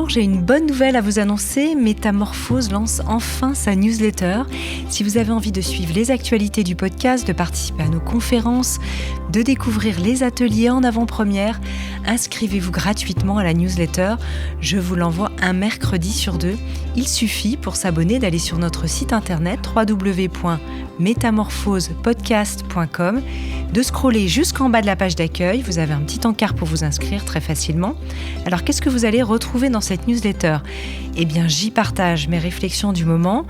Bonjour, j'ai une bonne nouvelle à vous annoncer. Métamorphose lance enfin sa newsletter. Si vous avez envie de suivre les actualités du podcast, de participer à nos conférences, de découvrir les ateliers en avant-première, inscrivez-vous gratuitement à la newsletter. Je vous l'envoie un mercredi sur 2. Il suffit pour s'abonner d'aller sur notre site internet www.metamorphosepodcast.com, de scroller jusqu'en bas de la page d'accueil. Vous avez un petit encart pour vous inscrire très facilement. Alors qu'est-ce que vous allez retrouver dans cette newsletter ? Eh bien, j'y partage mes réflexions du moment.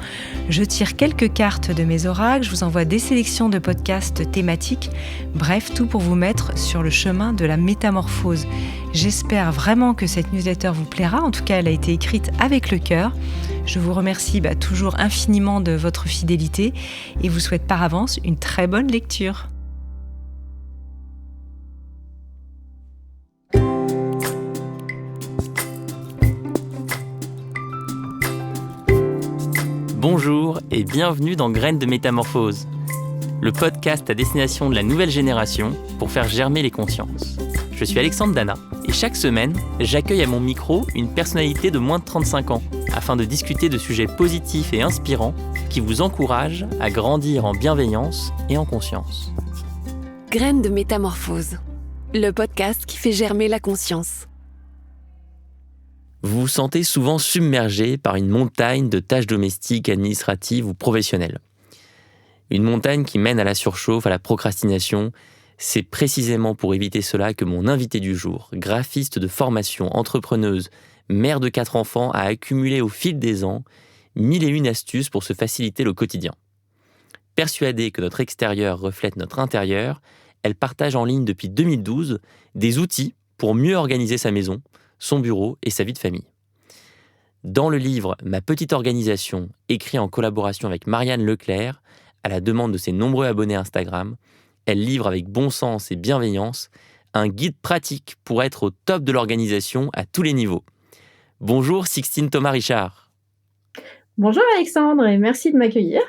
Je tire quelques cartes de mes oracles. Je vous envoie des sélections de podcasts thématiques. Bref, tout pour vous mettre sur le chemin de la métamorphose. J'espère vraiment que cette newsletter vous plaira. En tout cas, elle a été écrite avec le cœur. Je vous remercie toujours infiniment de votre fidélité et vous souhaite par avance une très bonne lecture. Bonjour et bienvenue dans Graines de Métamorphose, le podcast à destination de la nouvelle génération pour faire germer les consciences. Je suis Alexandre Dana et chaque semaine, j'accueille à mon micro une personnalité de moins de 35 ans afin de discuter de sujets positifs et inspirants qui vous encouragent à grandir en bienveillance et en conscience. Graines de Métamorphose, le podcast qui fait germer la conscience. Vous vous sentez souvent submergé par une montagne de tâches domestiques, administratives ou professionnelles. Une montagne qui mène à la surchauffe, à la procrastination. C'est précisément pour éviter cela que mon invitée du jour, graphiste de formation, entrepreneuse, mère de 4 enfants, a accumulé au fil des ans 1001 astuces pour se faciliter le quotidien. Persuadée que notre extérieur reflète notre intérieur, elle partage en ligne depuis 2012 des outils pour mieux organiser sa maison, son bureau et sa vie de famille. Dans le livre « Ma petite organisation », écrit en collaboration avec Marianne Leclerc, à la demande de ses nombreux abonnés Instagram, elle livre avec bon sens et bienveillance un guide pratique pour être au top de l'organisation à tous les niveaux. Bonjour Sixtine Thomas-Richard. Bonjour Alexandre et merci de m'accueillir.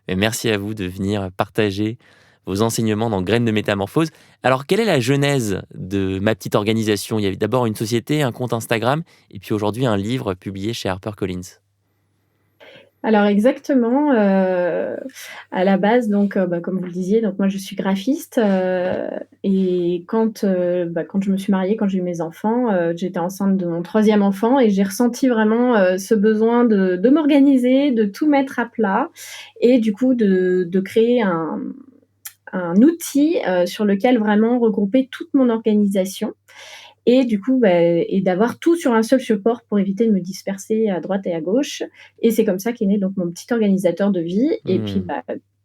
Et merci à vous de venir partager vos enseignements dans Graines de Métamorphose. Alors, quelle est la genèse de Ma petite organisation ? Il y avait d'abord une société, un compte Instagram, et puis aujourd'hui un livre publié chez HarperCollins. Alors exactement, à la base, donc, comme vous le disiez, donc moi je suis graphiste et quand je me suis mariée, quand j'ai eu mes enfants, j'étais enceinte de mon 3e enfant et j'ai ressenti vraiment ce besoin de m'organiser, de tout mettre à plat et du coup de créer un outil sur lequel vraiment regrouper toute mon organisation. Et du coup, et d'avoir tout sur un seul support pour éviter de me disperser à droite et à gauche. Et c'est comme ça qu'est né donc mon petit organisateur de vie. Et puis,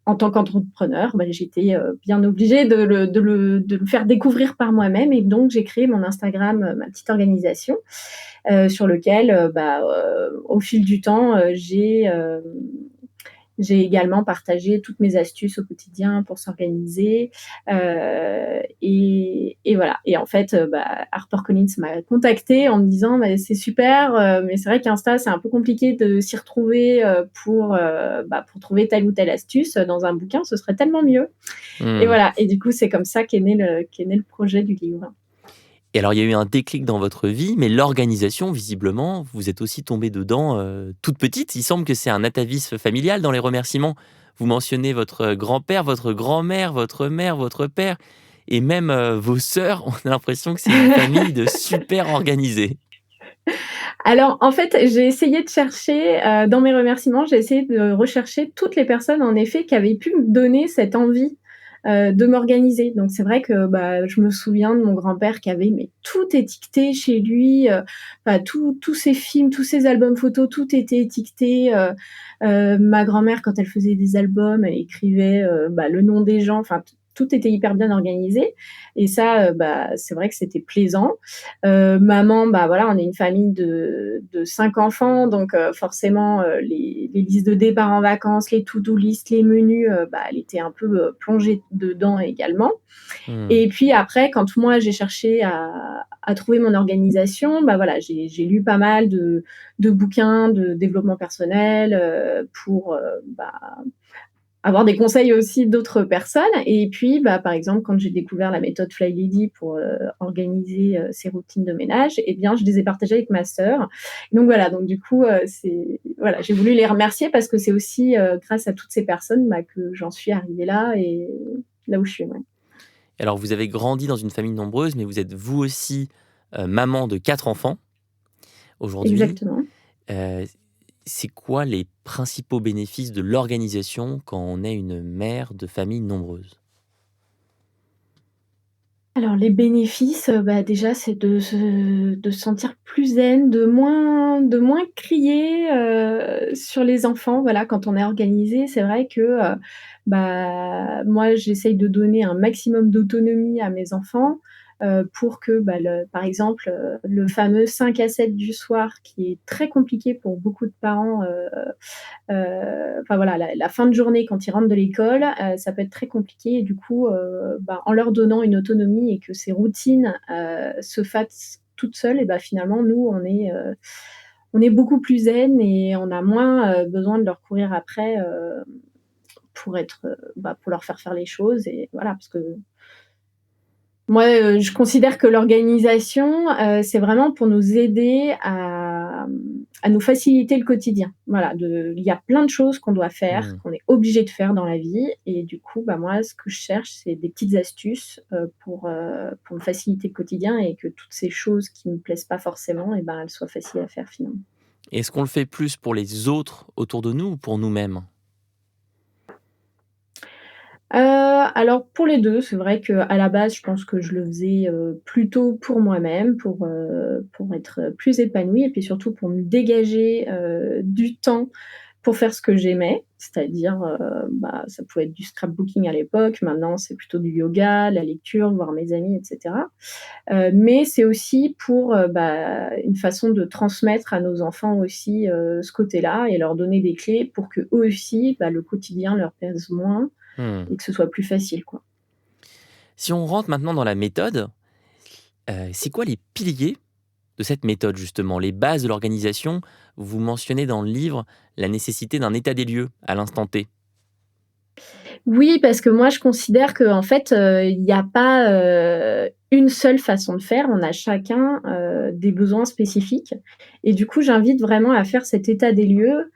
en tant qu'entrepreneur, j'étais bien obligée de le faire découvrir par moi-même. Et donc, j'ai créé mon Instagram, Ma petite organisation, sur lequel, au fil du temps, j'ai également partagé toutes mes astuces au quotidien pour s'organiser. Et voilà. Et en fait, HarperCollins m'a contactée en me disant c'est super, mais c'est vrai qu'Insta, c'est un peu compliqué de s'y retrouver pour trouver telle ou telle astuce. Dans un bouquin, ce serait tellement mieux. Et voilà. Et du coup, c'est comme ça qu'est né le projet du livre. Et alors, il y a eu un déclic dans votre vie, mais l'organisation, visiblement, vous êtes aussi tombée dedans toute petite. Il semble que c'est un atavisme familial dans les remerciements. Vous mentionnez votre grand-père, votre grand-mère, votre mère, votre père, et même vos sœurs. On a l'impression que c'est une famille de super organisés. Alors, en fait, j'ai essayé de chercher, dans mes remerciements, j'ai essayé de rechercher toutes les personnes, en effet, qui avaient pu me donner cette envie de m'organiser. Donc c'est vrai que je me souviens de mon grand-père qui avait tout étiqueté chez lui, tous ses films, tous ses albums photos, tout était étiqueté. Ma grand-mère, quand elle faisait des albums, elle écrivait le nom des gens, tout était hyper bien organisé et ça, c'est vrai que c'était plaisant. Maman, on est une famille de 5 enfants, donc forcément, les listes de départ en vacances, les to-do list, les menus, elle était un peu plongée dedans également. Et puis après, quand moi j'ai cherché à trouver mon organisation, j'ai lu pas mal de bouquins de développement personnel pour avoir des conseils aussi d'autres personnes. Et puis, par exemple, quand j'ai découvert la méthode Fly Lady pour organiser ses routines de ménage, eh bien, je les ai partagées avec ma sœur. Donc voilà, donc du coup, voilà, j'ai voulu les remercier parce que c'est aussi grâce à toutes ces personnes que j'en suis arrivée là et là où je suis. Ouais. Alors, vous avez grandi dans une famille nombreuse, mais vous êtes vous aussi maman de 4 enfants aujourd'hui. Exactement. Euh, c'est quoi les principaux bénéfices de l'organisation quand on est une mère de famille nombreuse? Alors les bénéfices, déjà c'est de se sentir plus zen, de moins crier, sur les enfants. Voilà, quand on est organisé, c'est vrai que, moi j'essaye de donner un maximum d'autonomie à mes enfants, pour que, par exemple, le fameux 5 à 7 du soir qui est très compliqué pour beaucoup de parents, enfin voilà, la fin de journée quand ils rentrent de l'école, ça peut être très compliqué et du coup, en leur donnant une autonomie et que ces routines, se fassent toutes seules et finalement nous on est beaucoup plus zen et on a moins, besoin de leur courir après, pour leur faire les choses et voilà, parce que moi, je considère que l'organisation, c'est vraiment pour nous aider à nous faciliter le quotidien. Voilà, il y a plein de choses qu'on doit faire, Hmm. qu'on est obligé de faire dans la vie et du coup, moi, ce que je cherche, c'est des petites astuces, pour me faciliter le quotidien et que toutes ces choses qui me plaisent pas forcément elles soient faciles à faire finalement. Est-ce qu'on le fait plus pour les autres autour de nous ou pour nous-mêmes? Alors pour les 2, c'est vrai qu'à la base, je pense que je le faisais, plutôt pour moi-même, pour être plus épanouie et puis surtout pour me dégager, du temps pour faire ce que j'aimais. C'est-à-dire, ça pouvait être du scrapbooking à l'époque, maintenant c'est plutôt du yoga, la lecture, voir mes amis et cetera. Mais c'est aussi pour, une façon de transmettre à nos enfants aussi, ce côté-là et leur donner des clés pour qu'eux aussi, le quotidien leur pèse moins Hmm. et que ce soit plus facile, quoi. Si on rentre maintenant dans la méthode, c'est quoi les piliers de cette méthode justement, les bases de l'organisation? Vous mentionnez dans le livre la nécessité d'un état des lieux à l'instant T. Oui, parce que moi, je considère qu'en fait, il y a pas, une seule façon de faire. On a chacun, des besoins spécifiques et du coup, j'invite vraiment à faire cet état des lieux.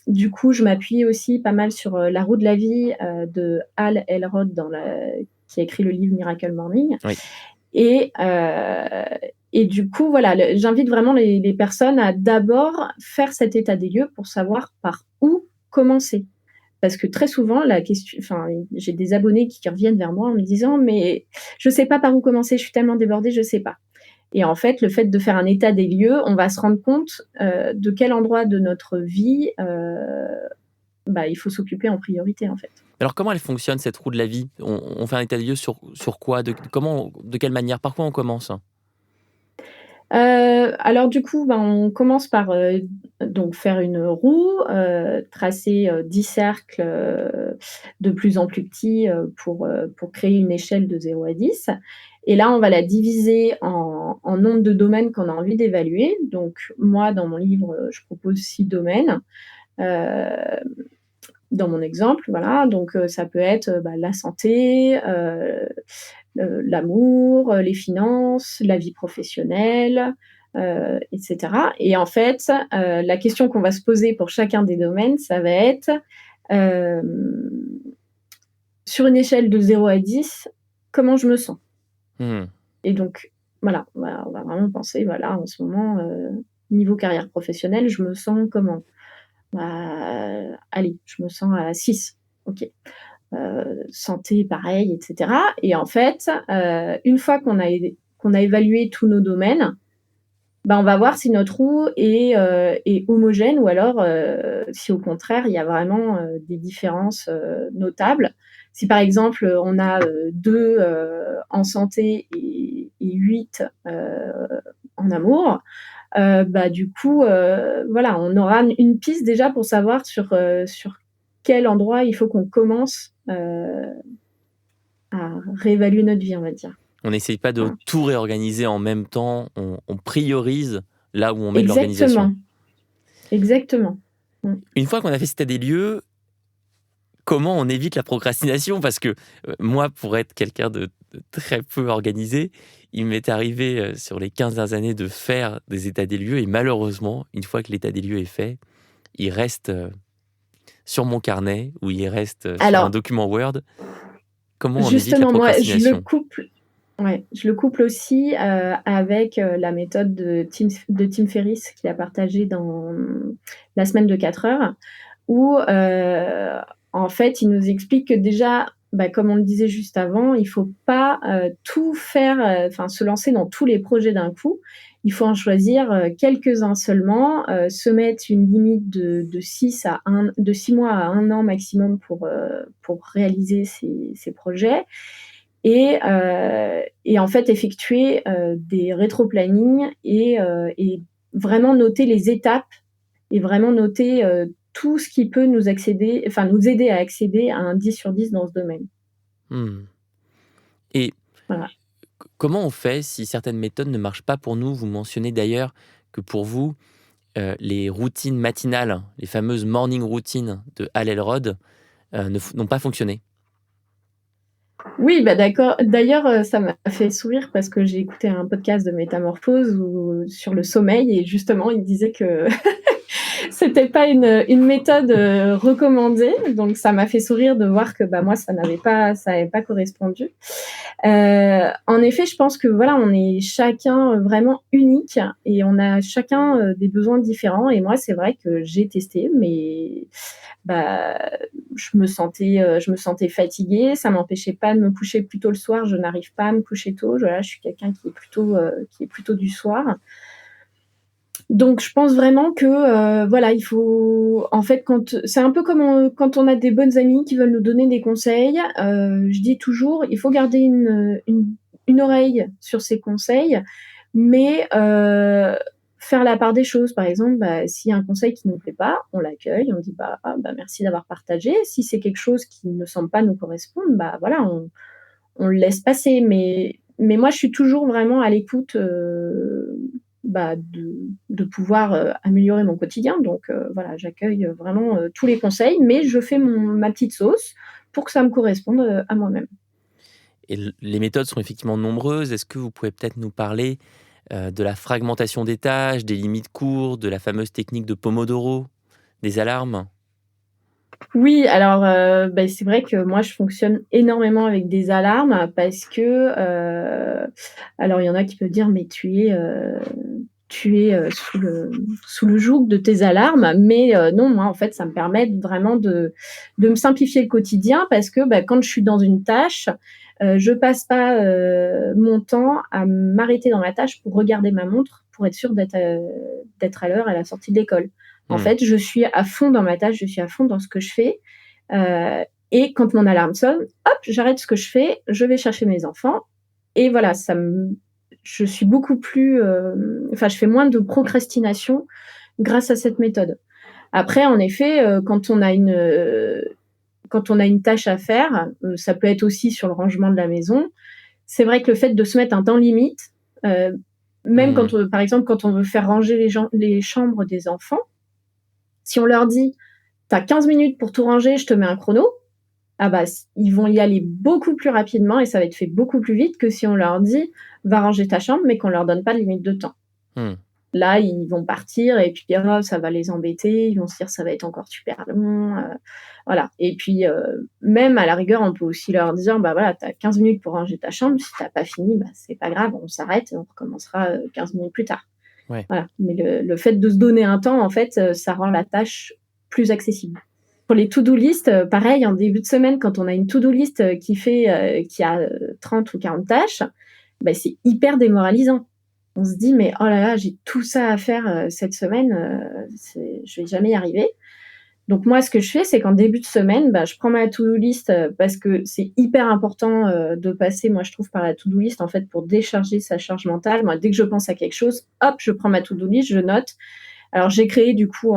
Du coup, je m'appuie aussi pas mal sur, La roue de la vie, de Hal Elrod qui a écrit le livre Miracle Morning Oui. et du coup, voilà, j'invite vraiment les personnes à d'abord faire cet état des lieux pour savoir par où commencer. Parce que très souvent, j'ai des abonnés qui reviennent vers moi en me disant: «Mais je sais pas par où commencer, je suis tellement débordée, je sais pas». Et en fait, le fait de faire un état des lieux, on va se rendre compte, de quel endroit de notre vie, il faut s'occuper en priorité, en fait. Alors comment elle fonctionne cette roue de la vie? On fait un état des lieux sur quoi? De quelle manière? Par quoi on commence? Alors du coup, on commence par, donc faire une roue, tracer, 10 cercles, de plus en plus petits, pour créer une échelle de 0 à 10. Et là, on va la diviser en nombre de domaines qu'on a envie d'évaluer. Donc moi, dans mon livre, je propose 6 domaines, heu, dans mon exemple, voilà. Donc ça peut être, la santé, l'amour, les finances, la vie professionnelle, et cetera. Et en fait, la question qu'on va se poser pour chacun des domaines, ça va être, hem, sur une échelle de 0 à 10, comment je me sens? Mmh. Et donc voilà, on va vraiment penser, voilà, en ce moment, niveau carrière professionnelle, je me sens comment? Allez, je me sens à 6. OK. Santé pareil et cetera. Et en fait, une fois qu'on a évalué tous nos domaines, on va voir si notre roue est homogène ou alors, si au contraire il y a vraiment, des différences, notables. Si par exemple, on a, 2, en santé et 8, en amour, du coup, voilà, on aura une piste déjà pour savoir sur quel endroit il faut qu'on commence, à réévaluer notre vie, on va dire. On n'essaye pas de Voilà. tout réorganiser en même temps, on priorise là où on met de l'organisation. Exactement, exactement. Mmh. Une fois qu'on a fait cet état des lieux, comment on évite la procrastination? Parce que moi, pour être quelqu'un de très peu organisé, il m'est arrivé sur les 15 dernières années de faire des états des lieux et malheureusement, une fois que l'état des lieux est fait, il reste sur mon carnet ou il reste sur un Alors, document Word. Comment on évite la justement, moi, procrastination? je le couple aussi, avec, la méthode de Tim Ferriss qu'il a partagée dans, La semaine de 4 heures où, en fait, il nous explique que déjà, bah, comme on le disait juste avant, il faut pas, tout faire, enfin se lancer dans tous les projets d'un coup. Il faut en choisir, quelques-uns seulement, se mettre une limite de 6 mois à 1 an maximum pour réaliser ces projets et en fait effectuer, des rétro-plannings et vraiment noter les étapes et vraiment noter, tout ce qui peut nous aider à accéder à un 10 sur 10 dans ce domaine. Mmh. Et Voilà. comment on fait si certaines méthodes ne marchent pas pour nous? Vous mentionnez d'ailleurs que pour vous, les routines matinales, les fameuses morning routines de Hal Elrod, n'ont pas fonctionné. Oui, bah, d'accord. D'ailleurs, ça m'a fait sourire parce que j'ai écouté un podcast de Métamorphose sur le sommeil et justement, il disait que c'était pas une méthode, recommandée, donc ça m'a fait sourire de voir que, bah, moi ça avait pas correspondu. En effet, je pense que voilà, on est chacun, vraiment unique et on a chacun, des besoins différents et moi, c'est vrai que j'ai testé mais bah, je me sentais fatiguée, ça m'empêchait pas de me coucher plus tôt le soir, je n'arrive pas à me coucher tôt. Voilà, je suis quelqu'un qui est plutôt du soir. Donc je pense vraiment que, voilà, il faut en fait, c'est un peu comme, quand on a des bonnes amies qui veulent nous donner des conseils, je dis toujours: «Il faut garder une oreille sur ces conseils, mais faire la part des choses». Par exemple, bah, s'il y a un conseil qui ne nous plaît pas, on l'accueille, on dit: «Bah, ah, bah, merci d'avoir partagé». Si c'est quelque chose qui ne semble pas nous correspondre, bah, voilà, on le laisse passer. Mais moi, je suis toujours vraiment à l'écoute, bah, de pouvoir, améliorer mon quotidien. Donc voilà, j'accueille, vraiment, tous les conseils, mais je fais ma petite sauce pour que ça me corresponde, à moi-même. Et les méthodes sont effectivement nombreuses. Est-ce que vous pouvez peut-être nous parler de la fragmentation des tâches, des limites courtes, de la fameuse technique de Pomodoro, des alarmes? Oui, alors, beh, c'est vrai que moi, je fonctionne énormément avec des alarmes parce que, alors il y en a qui peuvent dire: «Mais tu es, sous le joug de tes alarmes», mais non, moi, en fait, ça me permet vraiment de me simplifier le quotidien parce que, bah, quand je suis dans une tâche, je passe pas, mon temps à m'arrêter dans ma tâche pour regarder ma montre, pour être sûre d'être à l'heure à la sortie de l'école. En Mmh. fait, je suis à fond dans ma tâche, je suis à fond dans ce que je fais, et quand mon alarme sonne, hop, j'arrête ce que je fais, je vais chercher mes enfants et voilà, je suis beaucoup plus, enfin, je fais moins de procrastination grâce à cette méthode. Après, en effet, quand on a une tâche à faire, ça peut être aussi sur le rangement de la maison. C'est vrai que le fait de se mettre un temps limite, heu, même Mmh. quand, par exemple, quand on veut faire ranger les chambres des enfants, si on leur dit: «Tu as 15 minutes pour tout ranger, je te mets un chrono», ah bah, ils vont y aller beaucoup plus rapidement et ça va être fait beaucoup plus vite que si on leur dit: «Va ranger ta chambre», mais qu'on leur donne pas de limite de temps. Mmh. Là, ils vont partir et puis, oh, ça va les embêter, ils vont se dire: «Ça va être encore super long», voilà et puis, même à la rigueur, on peut aussi leur dire: «Bah, voilà, tu as 15 minutes pour ranger ta chambre, si tu as pas fini, bah, c'est pas grave, on s'arrête et on recommencera, 15 minutes plus tard». Ouais. Voilà, mais le fait de se donner un temps, en fait, ça rend la tâche plus accessible. Pour les to-do list, pareil, en début de semaine, quand on a une to-do list, qui a, 30 ou 40 tâches, bah, c'est hyper démoralisant. On se dit: «Mais oh là là, j'ai tout ça à faire, cette semaine, je vais jamais y arriver». Donc moi, ce que je fais, c'est qu'en début de semaine, bah, je prends ma to-do list, parce que c'est hyper important, de passer, moi, je trouve, par la to-do list, en fait, pour décharger sa charge mentale. Moi, dès que je pense à quelque chose, hop, je prends ma to-do list, je note. Alors j'ai créé du coup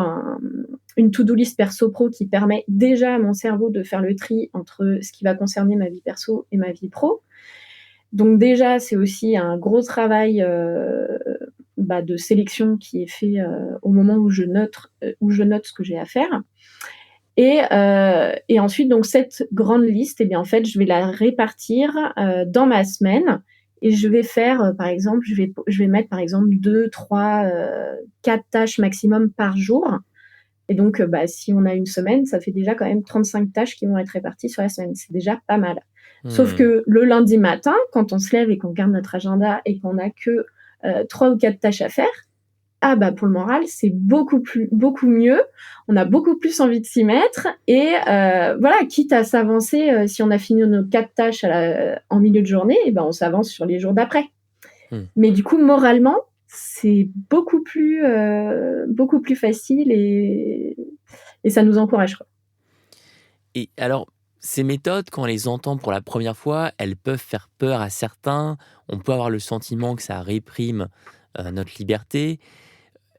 une to-do list perso pro qui permet déjà à mon cerveau de faire le tri entre ce qui va concerner ma vie perso et ma vie pro. Donc déjà, c'est aussi un gros travail, bah, de sélection qui est fait, au moment où je note ce que j'ai à faire Et ensuite, donc cette grande liste, eh bien, en fait, je vais la répartir dans ma semaine et je vais faire, par exemple, je vais mettre, par exemple, 2, 3, 4 tâches maximum par jour. Et donc, si on a une semaine, ça fait déjà quand même 35 tâches qui vont être réparties sur la semaine. C'est déjà pas mal. Sauf que le lundi matin, quand on se lève et qu'on regarde notre agenda et qu'on n'a que 3 ou 4 tâches à faire, pour le moral, c'est beaucoup mieux. On a beaucoup plus envie de s'y mettre. Et voilà, quitte à s'avancer, si on a fini nos 4 tâches en milieu de journée, on s'avance sur les jours d'après. Mais du coup, moralement, c'est beaucoup plus facile et ça nous encourage, quoi. Et alors, ces méthodes, quand on les entend pour la première fois, elles peuvent faire peur à certains. On peut avoir le sentiment que ça réprime notre liberté.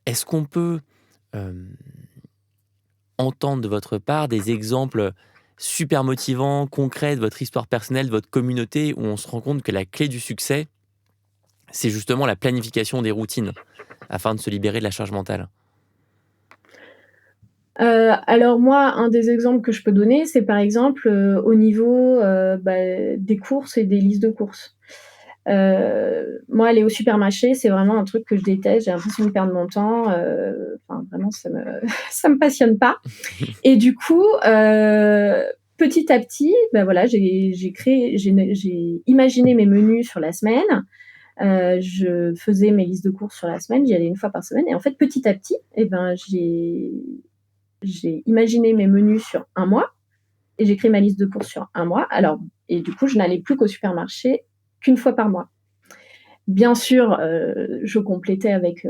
Est-ce qu'on peut entendre de votre part des exemples super motivants, concrets de votre histoire personnelle, de votre communauté, où on se rend compte que la clé du succès, c'est justement la planification des routines, afin de se libérer de la charge mentale? Alors moi, un des exemples que je peux donner, c'est par exemple, au niveau, des courses et des listes de courses. Moi, aller au supermarché, c'est vraiment un truc que je déteste. J'ai l'impression de perdre mon temps. Vraiment, ça me passionne pas. Et du coup, petit à petit, voilà, j'ai imaginé mes menus sur la semaine. Je faisais mes listes de courses sur la semaine. J'y allais 1 fois par semaine. Et en fait, petit à petit, j'ai imaginé mes menus sur 1 mois et j'ai créé ma liste de courses sur 1 mois. Et du coup, je n'allais plus qu'au supermarché qu'1 fois par mois. Bien sûr, je complétais avec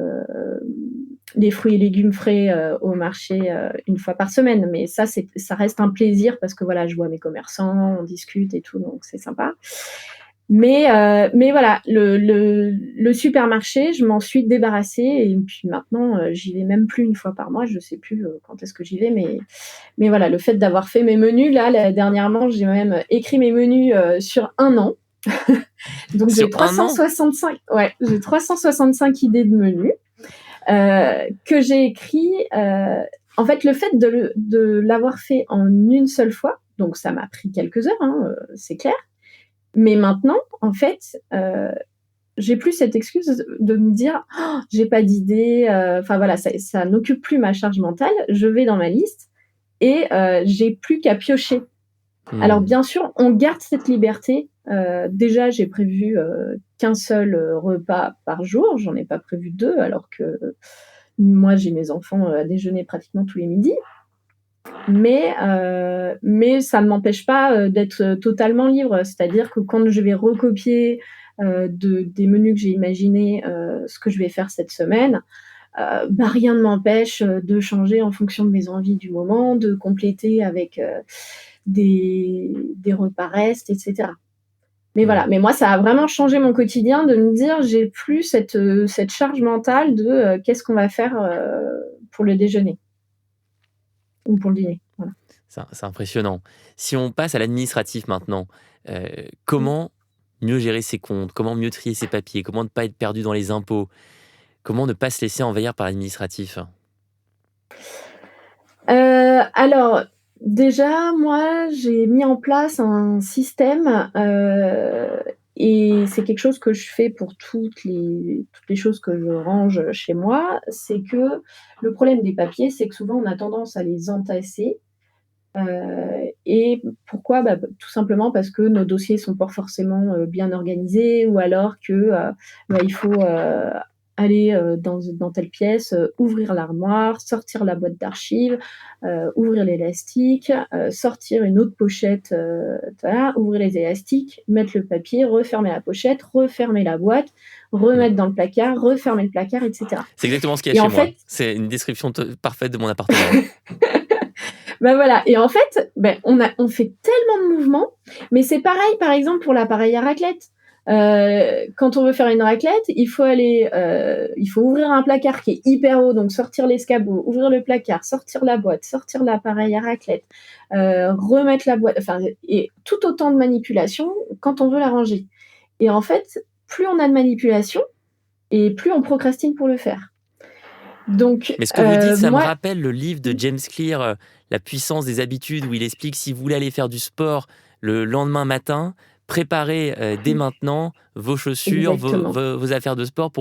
les fruits et légumes frais au marché 1 fois par semaine. Mais ça reste un plaisir parce que voilà, je vois mes commerçants, on discute et tout, donc c'est sympa. Mais voilà, le supermarché, je m'en suis débarrassée et puis maintenant, j'y vais même plus 1 fois par mois. Je sais plus quand est-ce que j'y vais, mais voilà, le fait d'avoir fait mes menus, là, dernièrement, j'ai même écrit mes menus sur 1 an. Donc Sur j'ai un an? 365 idées de menus que j'ai écrit. En fait, le fait de l'avoir fait en une seule fois, donc ça m'a pris quelques heures, c'est clair. Mais maintenant, en fait, j'ai plus cette excuse de me dire: «Oh, j'ai pas d'idée», voilà, ça n'occupe plus ma charge mentale. Je vais dans ma liste et j'ai plus qu'à piocher. Alors bien sûr, on garde cette liberté. Déjà, j'ai prévu qu'un seul repas par jour. J'en ai pas prévu 2, alors que moi, j'ai mes enfants à déjeuner pratiquement tous les midis. Mais ça ne m'empêche pas d'être totalement libre. C'est-à-dire que quand je vais recopier des menus que j'ai imaginés, ce que je vais faire cette semaine, rien ne m'empêche de changer en fonction de mes envies du moment, de compléter avec des repas restes, etc. Mais voilà, mais moi, ça a vraiment changé mon quotidien de me dire, j'ai plus cette charge mentale de qu'est-ce qu'on va faire pour le déjeuner ou pour le dîner. Voilà. C'est impressionnant. Si on passe à l'administratif maintenant, Mmh. comment mieux gérer ses comptes? Comment mieux trier ses papiers? Comment ne pas être perdu dans les impôts? Comment ne pas se laisser envahir par l'administratif? Alors déjà, moi, j'ai mis en place un système, et c'est quelque chose que je fais pour toutes les choses que je range chez moi. C'est que le problème des papiers, c'est que souvent on a tendance à les entasser. Et pourquoi? Tout simplement parce que nos dossiers sont pas forcément bien organisés, ou alors que il faut aller dans telle pièce, ouvrir l'armoire, sortir la boîte d'archives, ouvrir l'élastique, sortir une autre pochette, voilà, ouvrir les élastiques, mettre le papier, refermer la pochette, refermer la boîte, Mmh. remettre dans le placard, refermer le placard, et cetera. C'est exactement ce qu'il y a Et chez en moi. fait, C'est une description parfaite de mon appartement. voilà, et en fait, on fait tellement de mouvements, mais c'est pareil, par exemple, pour l'appareil à raclette. Quand on veut faire une raclette, il faut ouvrir un placard qui est hyper haut, donc sortir l'escabeau, ouvrir le placard, sortir la boîte, sortir l'appareil à raclette, remettre la boîte, et tout autant de manipulations quand on veut la ranger. Et en fait, plus on a de manipulations et plus on procrastine pour le faire. Donc, Mais ce que vous dites, ça me moi rappelle le livre de James Clear, La puissance des habitudes, où il explique si vous voulez aller faire du sport le lendemain matin, préparez dès maintenant vos chaussures, exactement. vos affaires de sport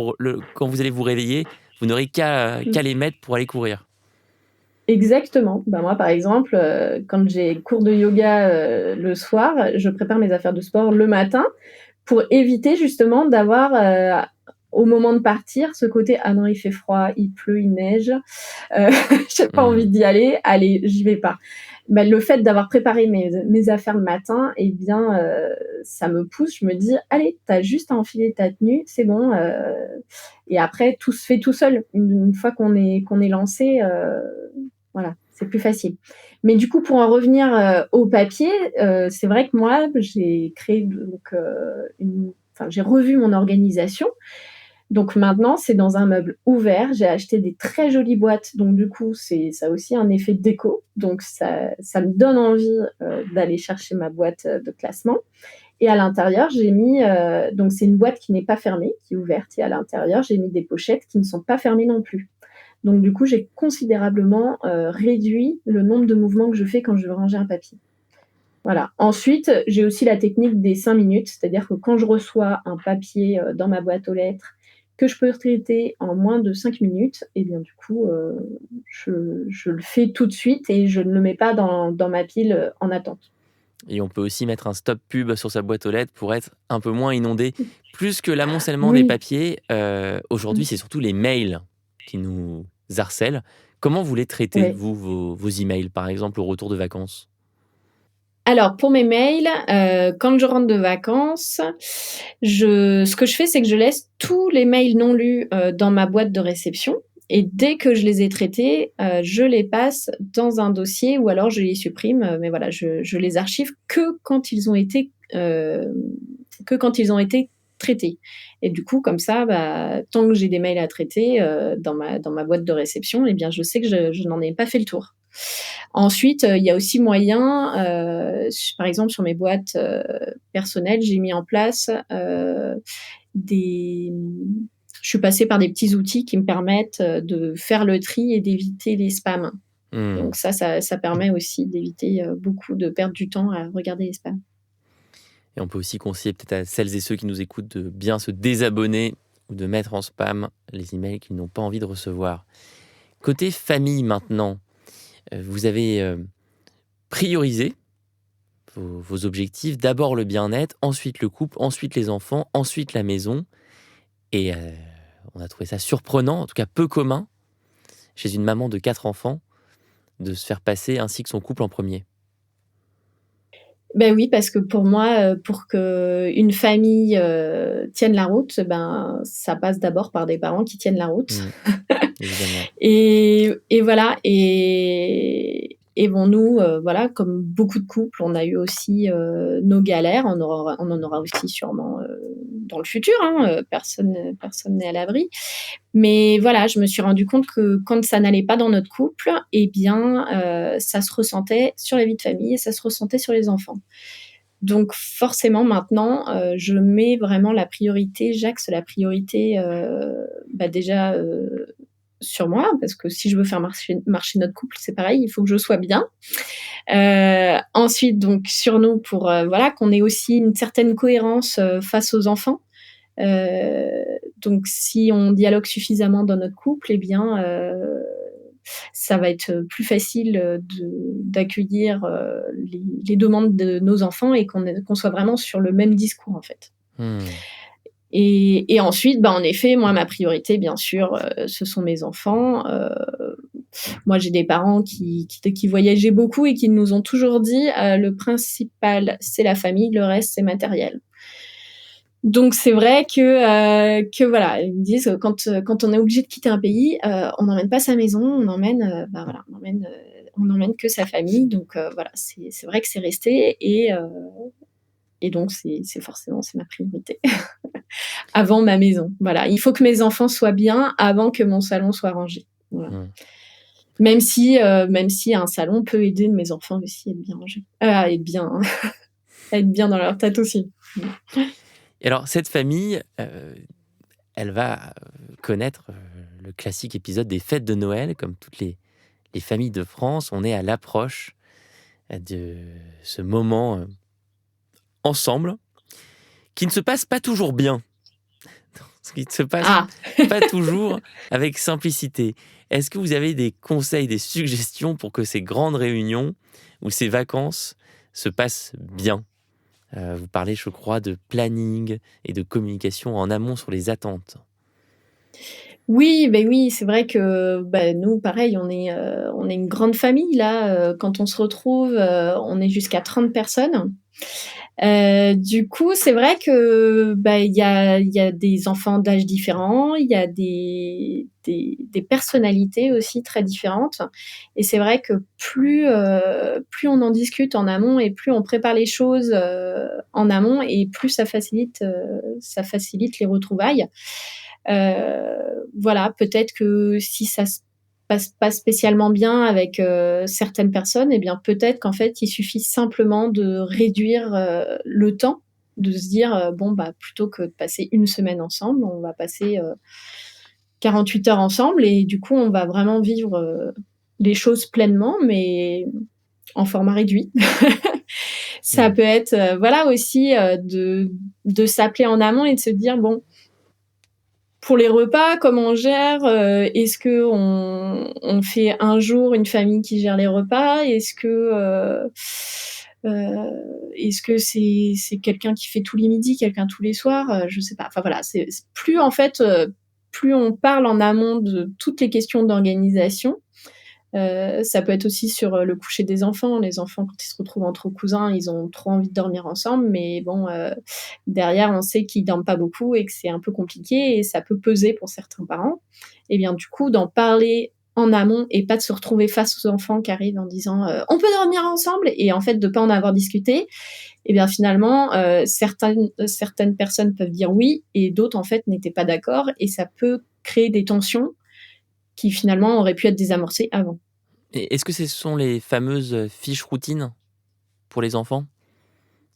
quand vous allez vous réveiller, vous n'aurez Mmh. qu'à les mettre pour aller courir. Exactement. Bah, moi, par exemple, quand j'ai cours de yoga, le soir, je prépare mes affaires de sport le matin pour éviter justement d'avoir, au moment de partir, ce côté: «Ah non, il fait froid, il pleut, il neige, j'ai pas envie Hmm. d'y aller, allez, j'y vais pas». Bah, le fait d'avoir préparé mes affaires le matin et bien, ça me pousse, je me dis: «Allez, tu as juste à enfiler ta tenue, c'est bon», et après tout se fait tout seul. Une fois qu'on est lancé, voilà, c'est plus facile. Mais du coup, pour en revenir, au papier, c'est vrai que moi, j'ai créé donc, j'ai revu mon organisation. Donc maintenant, c'est dans un meuble ouvert. J'ai acheté des très jolies boîtes, donc du coup, ça a aussi un effet déco. Donc ça me donne envie, d'aller chercher ma boîte, de classement et à l'intérieur, j'ai mis, donc c'est une boîte qui n'est pas fermée, qui est ouverte et à l'intérieur, j'ai mis des pochettes qui ne sont pas fermées non plus. Donc du coup, j'ai considérablement, réduit le nombre de mouvements que je fais quand je veux ranger un papier. Voilà. Ensuite, j'ai aussi la technique des 5 minutes, c'est-à-dire que quand je reçois un papier, dans ma boîte aux lettres que je peux traiter en moins de 5 minutes et bien du coup, je le fais tout de suite et je ne le mets pas dans ma pile, en attente. Et on peut aussi mettre un stop pub sur sa boîte aux lettres pour être un peu moins inondé. Plus que l'amoncellement des Oui. papiers, aujourd'hui, Mmh. c'est surtout les mails qui nous harcèlent. Comment vous les traitez, Ouais. vous, vos emails, par exemple, au retour de vacances? Alors pour mes mails, quand je rentre de vacances, ce que je fais, c'est que je laisse tous les mails non lus, dans ma boîte de réception et dès que je les ai traités, je les passe dans un dossier ou alors je les supprime, mais voilà, je les archive que quand ils ont été traités et du coup, comme ça, bah, tant que j'ai des mails à traiter, dans ma boîte de réception et bien, je sais que je n'en ai pas fait le tour. Ensuite, il y a aussi moyen, par exemple sur mes boîtes, personnelles, j'ai mis en place, des je suis passée par des petits outils qui me permettent, de faire le tri et d'éviter les spams. Hmm. Donc ça permet aussi d'éviter, beaucoup de perdre du temps à regarder les spams. Et on peut aussi conseiller peut-être à celles et ceux qui nous écoutent de bien se désabonner ou de mettre en spam les emails qu'ils n'ont pas envie de recevoir. Côté famille maintenant, vous avez priorisé vos objectifs. D'abord le bien-être, ensuite le couple, ensuite les enfants, ensuite la maison. Et on a trouvé ça surprenant, en tout cas peu commun, chez une maman de 4 enfants, de se faire passer ainsi que son couple en premier. Ben oui, parce que pour moi, pour qu'une famille, tienne la route, ben, ça passe d'abord par des parents qui tiennent la route. Mm, évidemment. Et voilà et bon nous, voilà, comme beaucoup de couples, on a eu aussi, nos galères. On en aura aussi sûrement, dans le futur, hein, personne n'est à l'abri. Mais voilà, je me suis rendu compte que quand ça n'allait pas dans notre couple et bien, ça se ressentait sur la vie de famille et ça se ressentait sur les enfants. Donc forcément maintenant, je mets vraiment la priorité j'axe la priorité, bah, déjà, sur moi parce que si je veux faire marcher notre couple, c'est pareil, il faut que je sois bien. Ensuite donc sur nous pour, voilà, qu'on ait aussi une certaine cohérence, face aux enfants. Donc si on dialogue suffisamment dans notre couple et bien, ça va être plus facile, d'accueillir, les demandes de nos enfants et qu'on soit vraiment sur le même discours, en fait. Hmm. Et ensuite, bah, en effet, moi, ma priorité, bien sûr, ce sont mes enfants. Moi, j'ai des parents qui voyageaient beaucoup et qui nous ont toujours dit, «Le principal, c'est la famille, le reste, c'est matériel». Donc c'est vrai que voilà, ils me disent, quand on est obligé de quitter un pays, on n'emmène pas sa maison, on emmène, bah, voilà, on emmène que sa famille. Donc voilà, c'est vrai que c'est resté et donc c'est forcément c'est ma priorité. Avant ma maison, voilà. Il faut que mes enfants soient bien avant que mon salon soit rangé. Voilà. Hmm. Même si un salon peut aider mes enfants aussi à être bien rangés. À être bien à être bien dans leur tête aussi. Et alors cette famille, elle va connaître le classique épisode des fêtes de Noël, comme toutes les familles de France. On est à l'approche de ce moment ensemble, qui ne se passe pas toujours bien. Ce qui ne se passe pas toujours avec simplicité. Est-ce que vous avez des conseils, des suggestions pour que ces grandes réunions ou ces vacances se passent bien ? Vous parlez, je crois, de planning et de communication en amont sur les attentes. Oui, oui, c'est vrai que nous, pareil, on est une grande famille là. Quand on se retrouve, on est jusqu'à 30 personnes. Du coup, c'est vrai que il y a des enfants d'âges différents, il y a des personnalités aussi très différentes. Et c'est vrai que plus on en discute en amont et plus on prépare les choses en amont, et plus ça facilite les retrouvailles. Voilà, peut-être que si ça se passe pas spécialement bien avec certaines personnes, eh bien peut-être qu'en fait il suffit simplement de réduire le temps, de se dire plutôt que de passer une semaine ensemble, on va passer 48 heures ensemble, et du coup on va vraiment vivre les choses pleinement, mais en format réduit. Ça peut être voilà aussi de s'appeler en amont et de se dire pour les repas, comment on gère? Est-ce que on fait un jour une famille qui gère les repas? Est-ce que c'est quelqu'un qui fait tous les midis, quelqu'un tous les soirs? Je sais pas. Enfin voilà, c'est plus en fait, plus on parle en amont de toutes les questions d'organisation. Ça peut être aussi sur le coucher des enfants. Les enfants, quand ils se retrouvent entre cousins, ils ont trop envie de dormir ensemble, mais derrière, on sait qu'ils dorment pas beaucoup et que c'est un peu compliqué, et ça peut peser pour certains parents. Et bien du coup, d'en parler en amont et pas de se retrouver face aux enfants qui arrivent en disant on peut dormir ensemble, et en fait de pas en avoir discuté. Et bien finalement, certaines personnes peuvent dire oui, et d'autres en fait n'étaient pas d'accord, et ça peut créer des tensions qui finalement auraient pu être désamorcées avant. Et est-ce que ce sont les fameuses fiches routines pour les enfants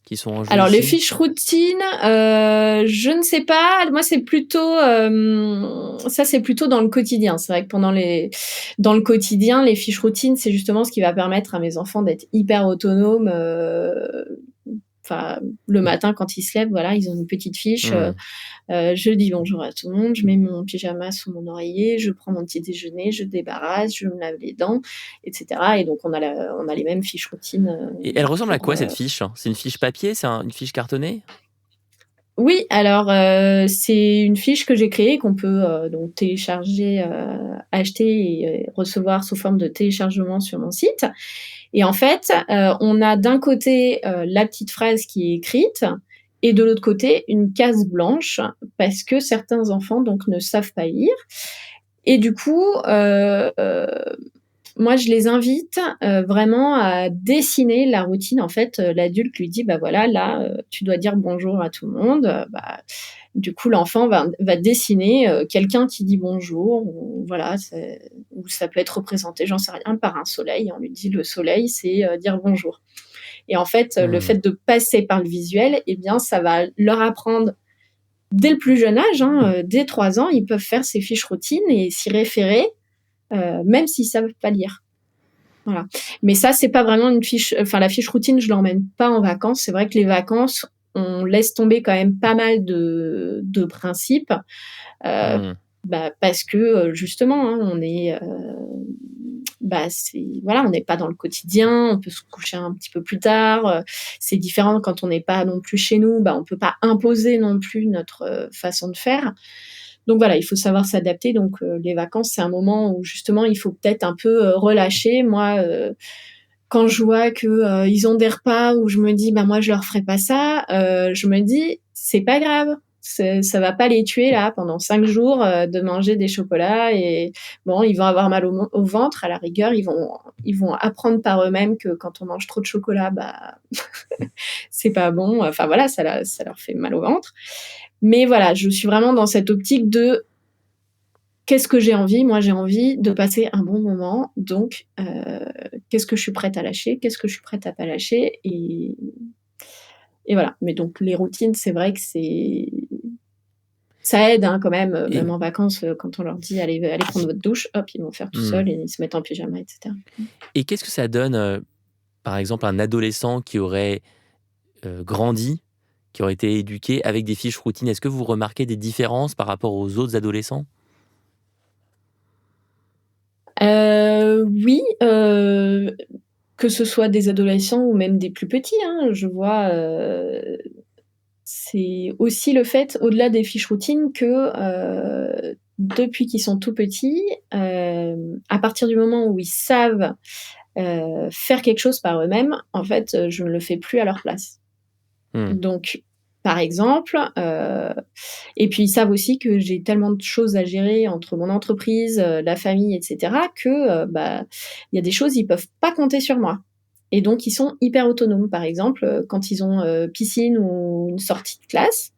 qui sont en jeu Alors ici? les fiches routines, je ne sais pas. Moi, c'est plutôt ça, c'est plutôt dans le quotidien. C'est vrai que dans le quotidien, les fiches routines, c'est justement ce qui va permettre à mes enfants d'être hyper autonomes. Enfin, le matin, quand ils se lèvent, voilà, ils ont une petite fiche. Je dis bonjour à tout le monde, je mets mon pyjama sous mon oreiller, je prends mon petit déjeuner, je débarrasse, je me lave les dents, etc. Et donc, on a les mêmes fiches routines. Et elle ressemble à quoi cette fiche? C'est une fiche papier? C'est une fiche cartonnée? Oui, alors c'est une fiche que j'ai créée, qu'on peut donc télécharger, acheter et recevoir sous forme de téléchargement sur mon site. Et en fait, on a d'un côté la petite phrase qui est écrite, et de l'autre côté une case blanche, parce que certains enfants donc ne savent pas lire. Et du coup, moi je les invite vraiment à dessiner la routine. En fait, l'adulte lui dit voilà, là tu dois dire bonjour à tout le monde. Du coup, l'enfant va dessiner quelqu'un qui dit bonjour, ou voilà, ou ça peut être représenté, j'en sais rien, par un soleil. On lui dit le soleil, c'est dire bonjour. Et en fait, le fait de passer par le visuel, eh bien, ça va leur apprendre dès le plus jeune âge, dès 3 ans, ils peuvent faire ces fiches routines et s'y référer, même s'ils savent pas lire. Voilà. Mais ça, c'est pas vraiment une fiche. Enfin, la fiche routine, je l'emmène pas en vacances. C'est vrai que les vacances, on laisse tomber quand même pas mal de principes, parce que justement, on est, voilà, on n'est pas dans le quotidien. On peut se coucher un petit peu plus tard. C'est différent quand on n'est pas non plus chez nous. On peut pas imposer non plus notre façon de faire. Donc voilà, il faut savoir s'adapter. Donc les vacances, c'est un moment où justement il faut peut-être un peu relâcher. Moi, quand je vois que ils ont des repas où je me dis moi je leur ferai pas ça, je me dis c'est pas grave. Ça va pas les tuer là pendant 5 jours de manger des chocolats, et ils vont avoir mal au ventre. À la rigueur, ils vont apprendre par eux-mêmes que quand on mange trop de chocolat, c'est pas bon. Enfin voilà, ça leur fait mal au ventre. Mais voilà, je suis vraiment dans cette optique de qu'est-ce que j'ai envie? Moi, j'ai envie de passer un bon moment. Donc, qu'est-ce que je suis prête à lâcher? Qu'est-ce que je suis prête à pas lâcher? Et voilà. Mais donc, les routines, c'est vrai que c'est Ça aide hein, quand même, Et, même en vacances, quand on leur dit allez prendre votre douche, hop, ils vont faire tout hmm. seuls et ils se mettent en pyjama, etc. Et qu'est-ce que ça donne, par exemple, un adolescent qui aurait grandi, qui aurait été éduqué avec des fiches routines? Est-ce que vous remarquez des différences par rapport aux autres adolescents? Oui, que ce soit des adolescents ou même des plus petits, hein, je vois, c'est aussi le fait, au-delà des fiches routines, que, depuis qu'ils sont tout petits, à partir du moment où ils savent, faire quelque chose par eux-mêmes, en fait, je ne le fais plus à leur place. Hmm. Donc, par exemple, et puis ils savent aussi que j'ai tellement de choses à gérer entre mon entreprise, la famille et cetera que, il y a des choses, ils peuvent pas compter sur moi et donc ils sont hyper autonomes. Par exemple, quand ils ont, piscine ou une sortie de classe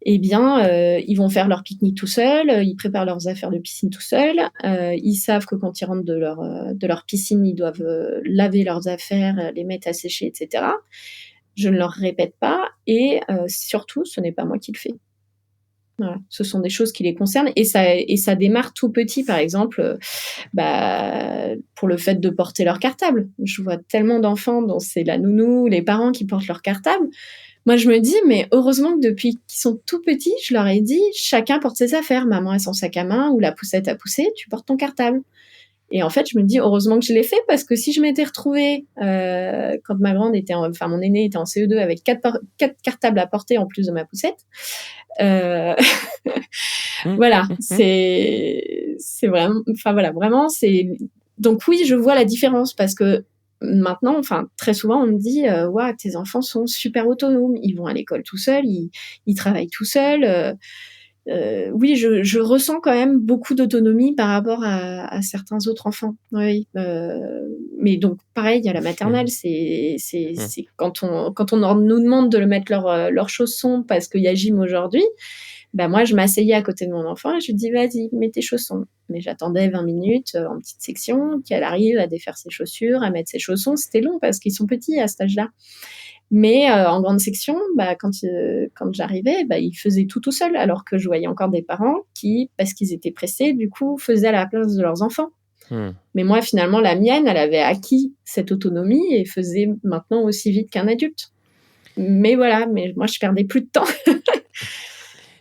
et bien, ils vont faire leur pique-nique tout seuls, ils préparent leurs affaires de piscine tout seuls, ils savent que quand ils rentrent de leur piscine, ils doivent, laver leurs affaires, les mettre à sécher et cetera. Je ne leur répète pas et surtout, ce n'est pas moi qui le fais. Voilà, ce sont des choses qui les concernent et ça démarre tout petit. Par exemple, pour le fait de porter leur cartable. Je vois tellement d'enfants dont c'est la nounou, les parents qui portent leur cartable. Moi, je me dis: «Mais heureusement que depuis qu'ils sont tout petits, je leur ai dit: "Chacun porte ses affaires. Maman a son sac à main ou la poussette à pousser, tu portes ton cartable"». Et en fait, je me dis heureusement que je l'ai fait parce que si je m'étais retrouvée, quand ma grande était mon aînée était en CE2 avec 4 cartables à porter en plus de ma poussette, heu, Hmm, voilà, hmm, hmm. c'est vraiment enfin voilà, vraiment c'est donc oui, je vois la différence parce que maintenant, enfin très souvent on me dit: «Waouh, tes enfants sont super autonomes, ils vont à l'école tout seuls, ils travaillent tout seuls», oui, je ressens quand même beaucoup d'autonomie par rapport à certains autres enfants. Oui, mais donc pareil, il y a la maternelle, Mhm. Mhm. c'est quand on nous demande de le mettre leurs chaussons parce qu'il y a gym aujourd'hui, moi je m'asseyais à côté de mon enfant et je lui dis: «Vas-y, mets tes chaussons». Mais j'attendais 20 minutes, en petite section, qu'elle arrive à défaire ses chaussures, à mettre ses chaussons. C'était long parce qu'ils sont petits à cet âge-là. Mais en grande section, quand j'arrivais, ils faisaient tout seuls, alors que je voyais encore des parents qui, parce qu'ils étaient pressés, du coup, faisaient à la place de leurs enfants. Hmm. Mais moi, finalement, la mienne, elle avait acquis cette autonomie et faisait maintenant aussi vite qu'un adulte. Mais voilà, mais moi, je perdais plus de temps.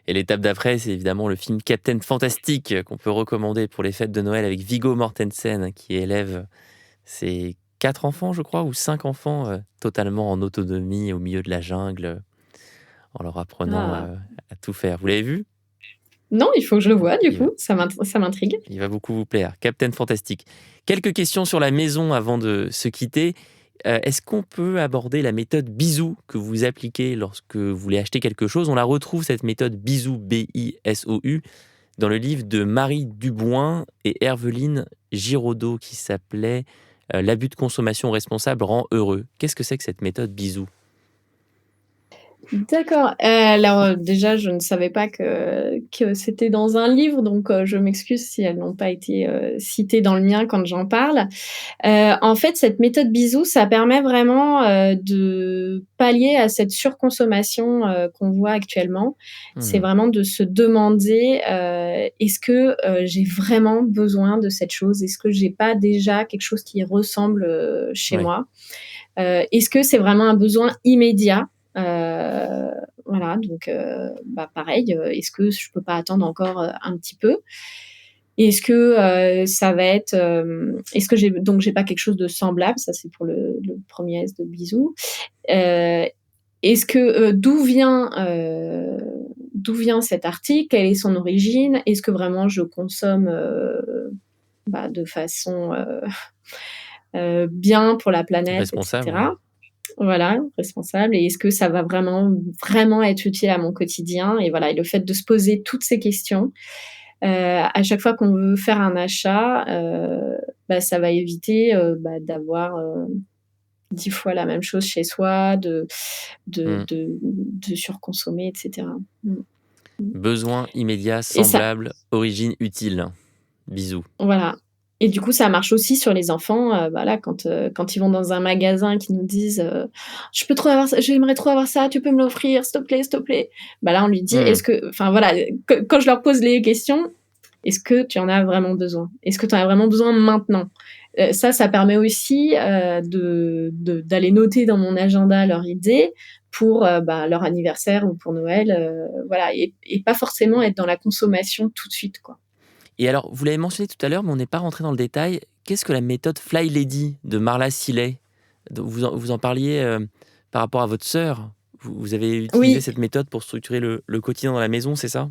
Et l'étape d'après, c'est évidemment le film Captain Fantastic qu'on peut recommander pour les fêtes de Noël avec Viggo Mortensen qui élève ses 4 enfants, je crois, ou 5 enfants totalement en autonomie au milieu de la jungle en leur apprenant Ah. à tout faire. Vous l'avez vu? Non, il faut que je le voie, du Il va, coup, ça m'intrigue. il va beaucoup vous plaire. Captain Fantastic. Quelques questions sur la maison avant de se quitter. Est-ce qu'on peut aborder la méthode bisou que vous appliquez lorsque vous voulez acheter quelque chose? On la retrouve, cette méthode bisou, B-I-S-O-U, dans le livre de Marie Duboin et Herveline Giraudot qui s'appelait L'abus de consommation responsable rend heureux. Qu'est-ce que c'est que cette méthode bisou? D'accord. Alors, déjà, je ne savais pas que c'était dans un livre, donc je m'excuse si elles n'ont pas été, citées dans le mien quand j'en parle. En fait, cette méthode bisou, ça permet vraiment, de pallier à cette surconsommation, qu'on voit actuellement. C'est Hmm. vraiment de se demander, «Est-ce que, j'ai vraiment besoin de cette chose? Est-ce que j'ai pas déjà quelque chose qui ressemble, chez Ouais. moi?» Est-ce que c'est vraiment un besoin immédiat? Voilà, donc pareil, est-ce que je peux pas attendre encore, un petit peu? Est-ce que, ça va être, est-ce que j'ai pas quelque chose de semblable? Ça, c'est pour le 1er S de bisous. Heu, est-ce que, d'où vient cet article? Quelle est son origine? Est-ce que vraiment je consomme, de façon, bien pour la planète et Responsable, ouais. cetera? Voilà, responsable et est-ce que ça va vraiment, vraiment être utile à mon quotidien? Et voilà et le fait de se poser toutes ces questions, à chaque fois qu'on veut faire un achat, ça va éviter, d'avoir, 10 fois la même chose chez soi, Hmm. de surconsommer et cetera. Mmh. Mmh Besoin immédiat, et ça semblable, origine utile. Bisous. voilà. Et du coup, ça marche aussi sur les enfants, voilà, quand ils vont dans un magasin, qui nous disent, «Je peux trop avoir ça, j'aimerais trop avoir ça, tu peux me l'offrir, s'il te plaît, s'il te plaît?» Bah, là, on lui dit: Mmh. «Est-ce que», enfin voilà, quand je leur pose les questions: «Est-ce que tu en as vraiment besoin? Est-ce que tu en as vraiment besoin maintenant?» Ça permet aussi, d'aller noter dans mon agenda leurs idées pour, bah, leur anniversaire ou pour Noël, voilà, et pas forcément être dans la consommation tout de suite, quoi. Et alors, vous l'avez mentionné tout à l'heure, mais on n'est pas rentré dans le détail. Qu'est-ce que la méthode Fly Lady de Marla Seeley? Vous en parliez, par rapport à votre sœur. Vous avez utilisé Oui. cette méthode pour structurer le quotidien dans la maison, c'est ça?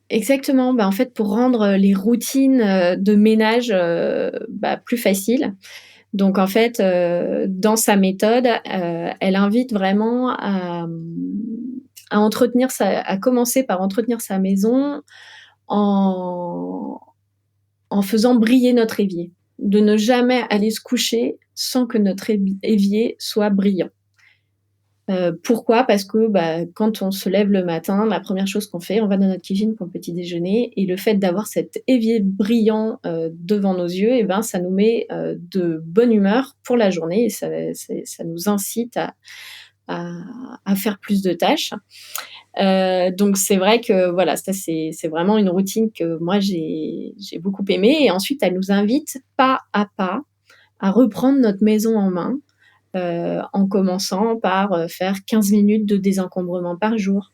Exactement, bah, en fait, pour rendre, les routines, de ménage, bah, plus faciles. Donc en fait, dans sa méthode, elle invite vraiment à commencer par entretenir sa maison en faisant briller notre évier. De ne jamais aller se coucher sans que notre évier soit brillant. Pourquoi? Parce que, bah, quand on se lève le matin, la première chose qu'on fait, on va dans notre cuisine pour le petit déjeuner, et le fait d'avoir cet évier brillant, devant nos yeux, et ben, ça nous met, de bonne humeur pour la journée, et ça nous incite à faire plus de tâches. Donc c'est vrai que voilà, ça c'est vraiment une routine que moi j'ai beaucoup aimée, et ensuite elle nous invite pas à pas à reprendre notre maison en main. En commençant par, faire 15 minutes de désencombrement par jour.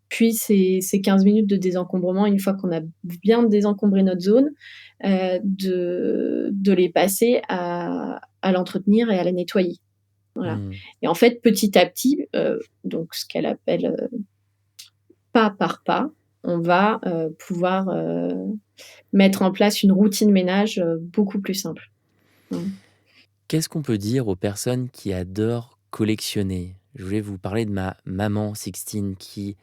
Puis ces 15 minutes de désencombrement, une fois qu'on a bien désencombré notre zone, de les passer à l'entretenir et à la nettoyer. Voilà, Mmh. et en fait, petit à petit, donc ce qu'elle appelle, pas par pas, on va, pouvoir, mettre en place une routine ménage, beaucoup plus simple. Mmh. Qu'est-ce qu'on peut dire aux personnes qui adorent collectionner? Je voulais vous parler de ma maman Sixtine qui,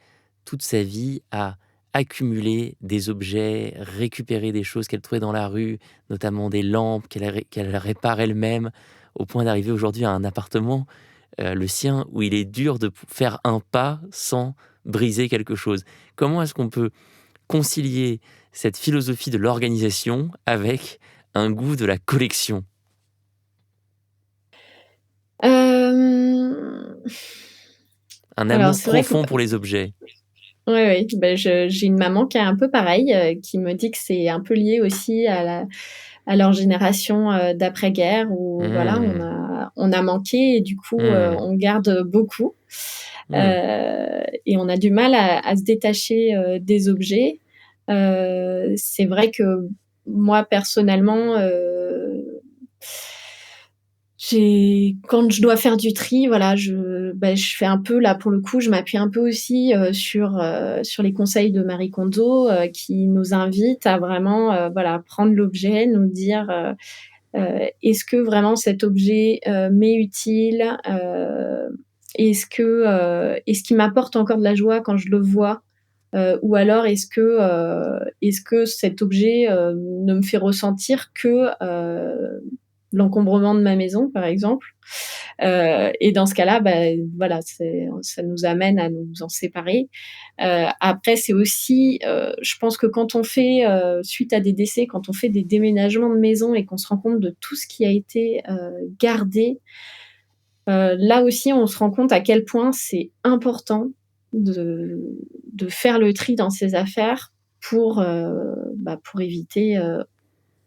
toute sa vie, a accumulé des objets, récupéré des choses qu'elle trouvait dans la rue, notamment des lampes qu'elle répare elle-même, au point d'arriver aujourd'hui à un appartement, le sien, où il est dur de faire un pas sans briser quelque chose. Comment est-ce qu'on peut concilier cette philosophie de l'organisation avec un goût de la collection? Hem, Un alors amour c'est vrai que, profond pour les objets. ouais, bah, j'ai une maman qui est un peu pareille, qui me dit que c'est un peu lié aussi à leur génération, d'après-guerre, où voilà, Mmh. on a manqué, et du coup, Mmh. on garde beaucoup, Mmh. et on a du mal à se détacher, des objets. C'est vrai que moi personnellement, quand je dois faire du tri, voilà, je fais un peu, là, pour le coup, je m'appuie un peu aussi, sur les conseils de Marie Kondo, qui nous invite à vraiment, voilà, prendre l'objet, nous dire, «Est-ce que vraiment cet objet, m'est utile? Est-ce qu'il m'apporte encore de la joie quand je le vois? Ou alors est-ce que cet objet, ne me fait ressentir que, l'encombrement de ma maison, par exemple?» Et dans ce cas-là, bah, voilà, ça nous amène à nous en séparer. Après, c'est aussi, je pense que quand on fait, suite à des décès, quand on fait des déménagements de maison et qu'on se rend compte de tout ce qui a été, gardé, là aussi, on se rend compte à quel point c'est important de faire le tri dans ses affaires pour, bah, pour éviter,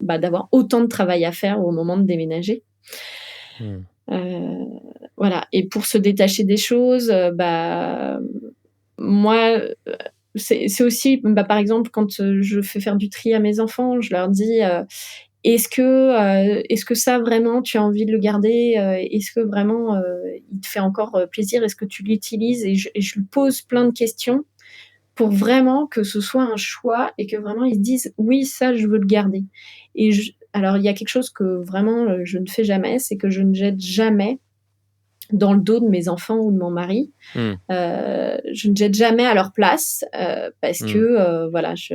bah, d'avoir autant de travail à faire au moment de déménager. Mmh. Heu, voilà, et pour se détacher des choses, bah, moi, c'est aussi, bah, par exemple, quand, je fais faire du tri à mes enfants, je leur dis, est-ce que ça vraiment tu as envie de le garder? Est-ce que vraiment, il te fait encore, plaisir? Est-ce que tu l'utilises? Et je lui pose plein de questions pour vraiment que ce soit un choix et que vraiment ils se disent: «Oui, ça, je veux le garder». Alors il y a quelque chose que vraiment, je ne fais jamais, c'est que je ne jette jamais dans le dos de mes enfants ou de mon mari. Mmh. Je ne jette jamais à leur place, parce que, Mmh. voilà, je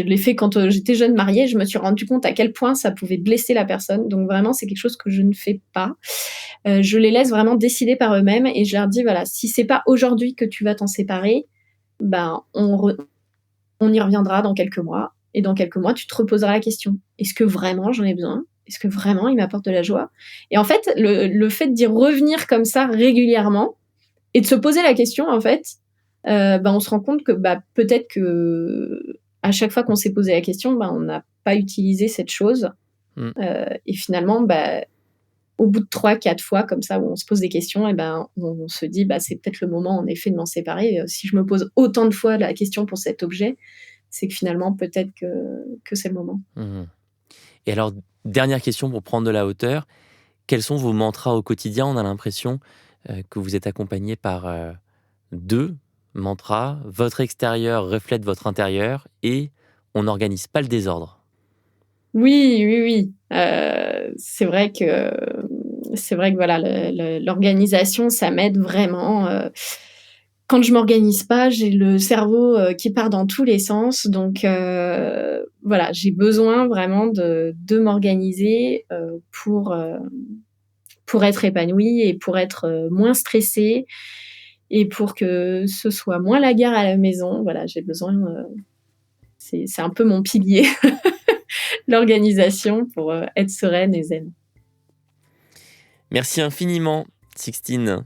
l'ai fait quand, j'étais jeune mariée, je me suis rendu compte à quel point ça pouvait blesser la personne, donc vraiment c'est quelque chose que je ne fais pas. Je les laisse vraiment décider par eux-mêmes, et je leur dis: «Voilà, si c'est pas aujourd'hui que tu vas t'en séparer, ben, on y reviendra dans quelques mois, Et dans quelques mois, tu te reposeras la question. Est-ce que vraiment j'en ai besoin ? Est-ce que vraiment il m'apporte de la joie ? Et en fait, le fait d'y revenir comme ça régulièrement et de se poser la question, en fait, on se rend compte que peut-être que à chaque fois qu'on s'est posé la question, on n'a pas utilisé cette chose. Et finalement, au bout de 3-4 fois comme ça où on se pose des questions, on se dit c'est peut-être le moment en effet de m'en séparer. Si je me pose autant de fois la question pour cet objet, c'est que finalement peut-être que c'est le moment. Et alors, dernière question pour prendre de la hauteur, quels sont vos mantras au quotidien ? On a l'impression que vous êtes accompagné par 2 mantras. Votre extérieur reflète votre intérieur et on n'organise pas le désordre. Oui. C'est vrai que voilà, l'organisation, ça m'aide vraiment. Quand je m'organise pas, j'ai le cerveau qui part dans tous les sens. Donc voilà, j'ai besoin vraiment de m'organiser pour être épanouie et pour être moins stressée et pour que ce soit moins la guerre à la maison. Voilà, j'ai besoin. C'est un peu mon pilier, l'organisation, pour être sereine et zen. Merci infiniment, Sixtine.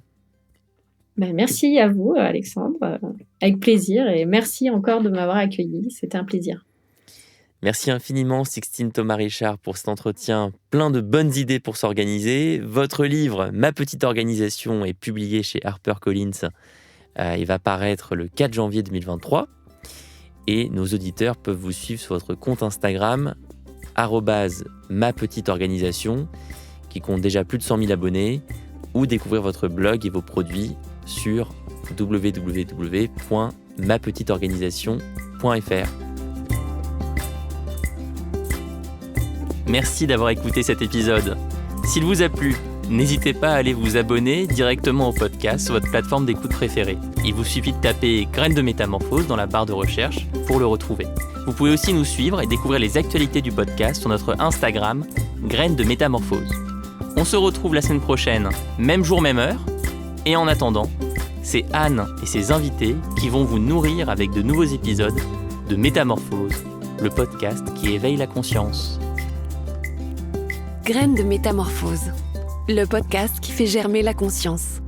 Merci à vous, Alexandre, avec plaisir, et merci encore de m'avoir accueilli, c'était un plaisir. Merci infiniment, Sixtine Thomas-Richard, pour cet entretien plein de bonnes idées pour s'organiser. Votre livre, Ma petite organisation, est publié chez HarperCollins. Il va paraître le 4 janvier 2023. Et nos auditeurs peuvent vous suivre sur votre compte Instagram, @mapetiteorganisation, qui compte déjà plus de 100 000 abonnés, ou découvrir votre blog et vos produits sur www.mapetiteorganisation.fr. Merci d'avoir écouté cet épisode. S'il vous a plu, n'hésitez pas à aller vous abonner directement au podcast sur votre plateforme d'écoute préférée. Il vous suffit de taper Graines de Métamorphose dans la barre de recherche pour le retrouver. Vous pouvez aussi nous suivre et découvrir les actualités du podcast sur notre Instagram, Graines de Métamorphose. On se retrouve la semaine prochaine, même jour, même heure. Et en attendant, c'est Anne et ses invités qui vont vous nourrir avec de nouveaux épisodes de Métamorphose, le podcast qui éveille la conscience. Graines de Métamorphose, le podcast qui fait germer la conscience.